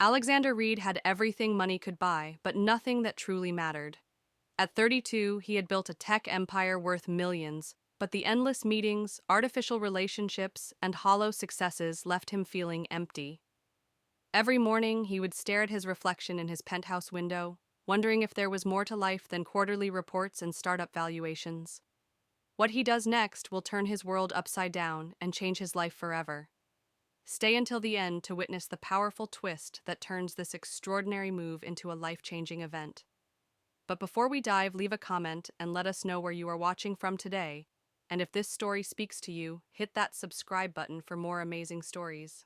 Alexander Reed had everything money could buy, but nothing that truly mattered. At 32, he had built a tech empire worth millions, but the endless meetings, artificial relationships, and hollow successes left him feeling empty. Every morning, he would stare at his reflection in his penthouse window, wondering if there was more to life than quarterly reports and startup valuations. What he does next will turn his world upside down and change his life forever. Stay until the end to witness the powerful twist that turns this extraordinary move into a life-changing event. But before we dive, leave a comment and let us know where you are watching from today. And if this story speaks to you, hit that subscribe button for more amazing stories.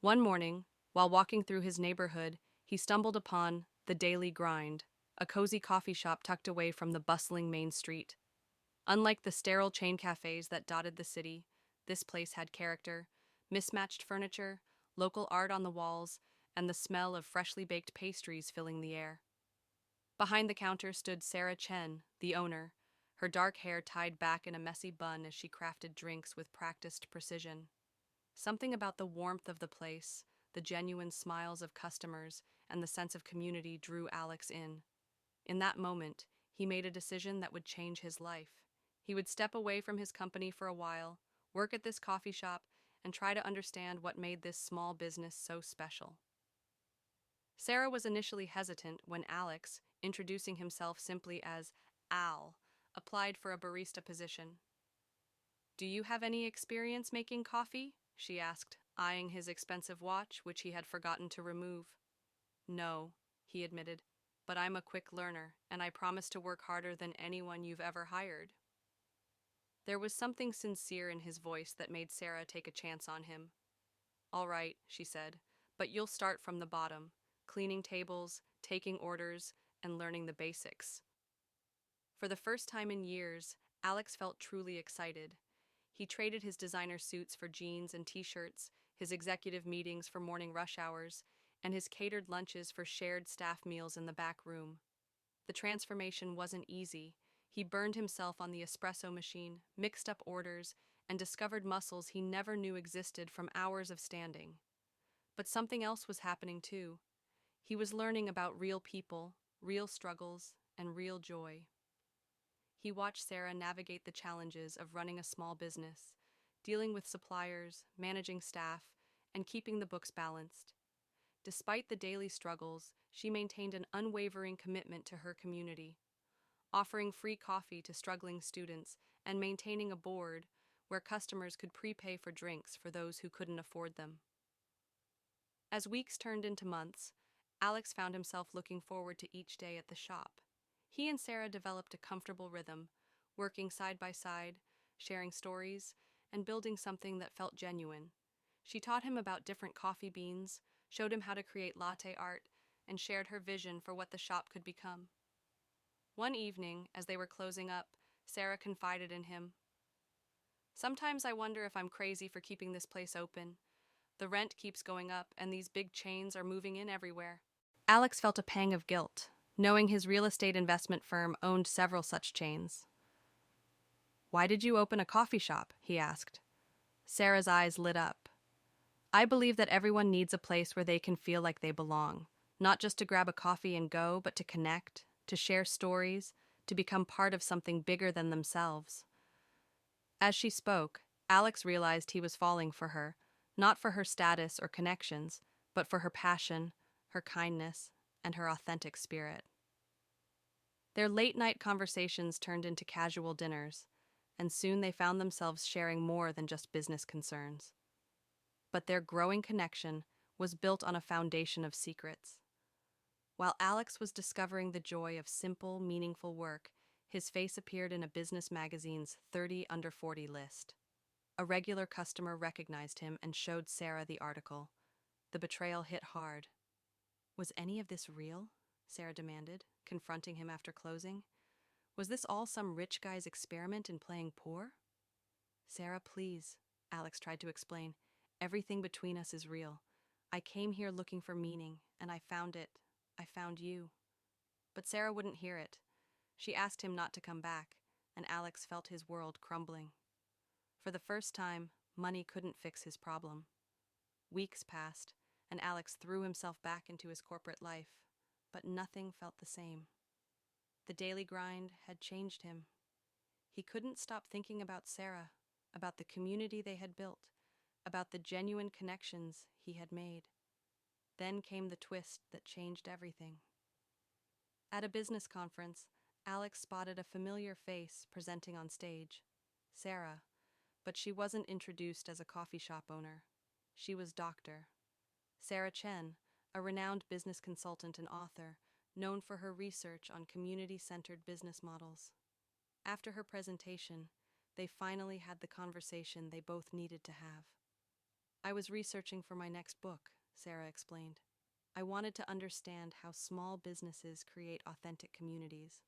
One morning, while walking through his neighborhood, he stumbled upon The Daily Grind, a cozy coffee shop tucked away from the bustling main street. Unlike the sterile chain cafes that dotted the city, this place had character, mismatched furniture, local art on the walls, and the smell of freshly baked pastries filling the air. Behind the counter stood Sarah Chen, the owner, her dark hair tied back in a messy bun as she crafted drinks with practiced precision. Something about the warmth of the place, the genuine smiles of customers, and the sense of community drew Alex in. In that moment, he made a decision that would change his life. He would step away from his company for a while, work at this coffee shop, and try to understand what made this small business so special. Sarah was initially hesitant when Alex, introducing himself simply as Al, applied for a barista position. "Do you have any experience making coffee?" she asked, eyeing his expensive watch, which he had forgotten to remove. "No," he admitted, "but I'm a quick learner, and I promise to work harder than anyone you've ever hired." There was something sincere in his voice that made Sarah take a chance on him. "All right," she said, "but you'll start from the bottom, cleaning tables, taking orders, and learning the basics." For the first time in years, Alex felt truly excited. He traded his designer suits for jeans and t-shirts, his executive meetings for morning rush hours, and his catered lunches for shared staff meals in the back room. The transformation wasn't easy. He burned himself on the espresso machine, mixed up orders, and discovered muscles he never knew existed from hours of standing. But something else was happening too. He was learning about real people, real struggles, and real joy. He watched Sarah navigate the challenges of running a small business, dealing with suppliers, managing staff, and keeping the books balanced. Despite the daily struggles, she maintained an unwavering commitment to her community, offering free coffee to struggling students and maintaining a board where customers could prepay for drinks for those who couldn't afford them. As weeks turned into months, Alex found himself looking forward to each day at the shop. He and Sarah developed a comfortable rhythm, working side by side, sharing stories, and building something that felt genuine. She taught him about different coffee beans, showed him how to create latte art, and shared her vision for what the shop could become. One evening, as they were closing up, Sarah confided in him. "Sometimes I wonder if I'm crazy for keeping this place open. The rent keeps going up, and these big chains are moving in everywhere." Alex felt a pang of guilt, knowing his real estate investment firm owned several such chains. "Why did you open a coffee shop?" he asked. Sarah's eyes lit up. "I believe that everyone needs a place where they can feel like they belong, not just to grab a coffee and go, but to connect, to share stories, to become part of something bigger than themselves." As she spoke, Alex realized he was falling for her, not for her status or connections, but for her passion, her kindness, and her authentic spirit. Their late-night conversations turned into casual dinners, and soon they found themselves sharing more than just business concerns. But their growing connection was built on a foundation of secrets. While Alex was discovering the joy of simple, meaningful work, his face appeared in a business magazine's 30 under 40 list. A regular customer recognized him and showed Sarah the article. The betrayal hit hard. "Was any of this real?" Sarah demanded, confronting him after closing. "Was this all some rich guy's experiment in playing poor?" "Sarah, please," Alex tried to explain. "Everything between us is real. I came here looking for meaning, and I found it. I found you." But Sarah wouldn't hear it. She asked him not to come back, and Alex felt his world crumbling. For the first time, money couldn't fix his problem. Weeks passed, and Alex threw himself back into his corporate life, but nothing felt the same. The daily grind had changed him. He couldn't stop thinking about Sarah, about the community they had built, about the genuine connections he had made. Then came the twist that changed everything. At a business conference, Alex spotted a familiar face presenting on stage, Sarah, but she wasn't introduced as a coffee shop owner. She was Dr. Sarah Chen, a renowned business consultant and author, known for her research on community-centered business models. After her presentation, they finally had the conversation they both needed to have. I was researching for my next book, Sarah explained. I wanted to understand how small businesses create authentic communities.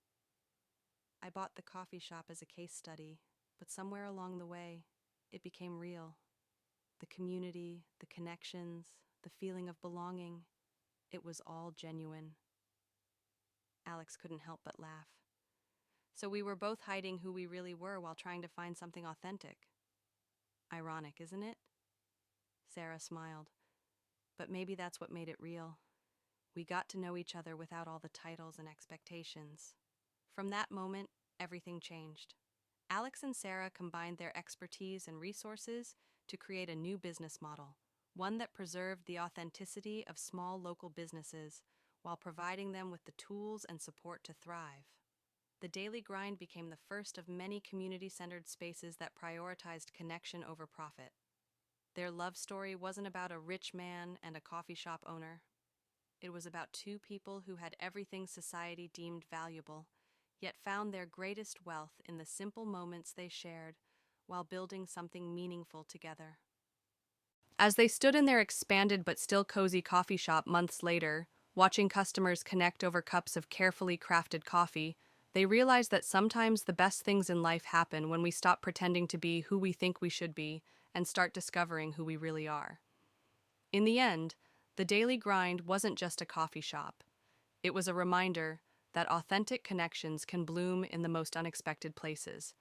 I bought the coffee shop as a case study, but somewhere along the way, it became real. The community, the connections, the feeling of belonging, it was all genuine. Alex couldn't help but laugh. So we were both hiding who we really were while trying to find something authentic. Ironic, isn't it? Sarah smiled. But maybe that's what made it real. We got to know each other without all the titles and expectations. From that moment, everything changed. Alex and Sarah combined their expertise and resources to create a new business model, one that preserved the authenticity of small local businesses while providing them with the tools and support to thrive. The Daily Grind became the first of many community-centered spaces that prioritized connection over profit. Their love story wasn't about a rich man and a coffee shop owner. It was about two people who had everything society deemed valuable, yet found their greatest wealth in the simple moments they shared while building something meaningful together. As they stood in their expanded but still cozy coffee shop months later, watching customers connect over cups of carefully crafted coffee, they realized that sometimes the best things in life happen when we stop pretending to be who we think we should be and start discovering who we really are. In the end, the Daily Grind wasn't just a coffee shop. It was a reminder that authentic connections can bloom in the most unexpected places,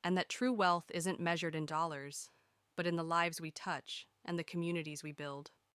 and that true wealth isn't measured in dollars, but in the lives we touch and the communities we build.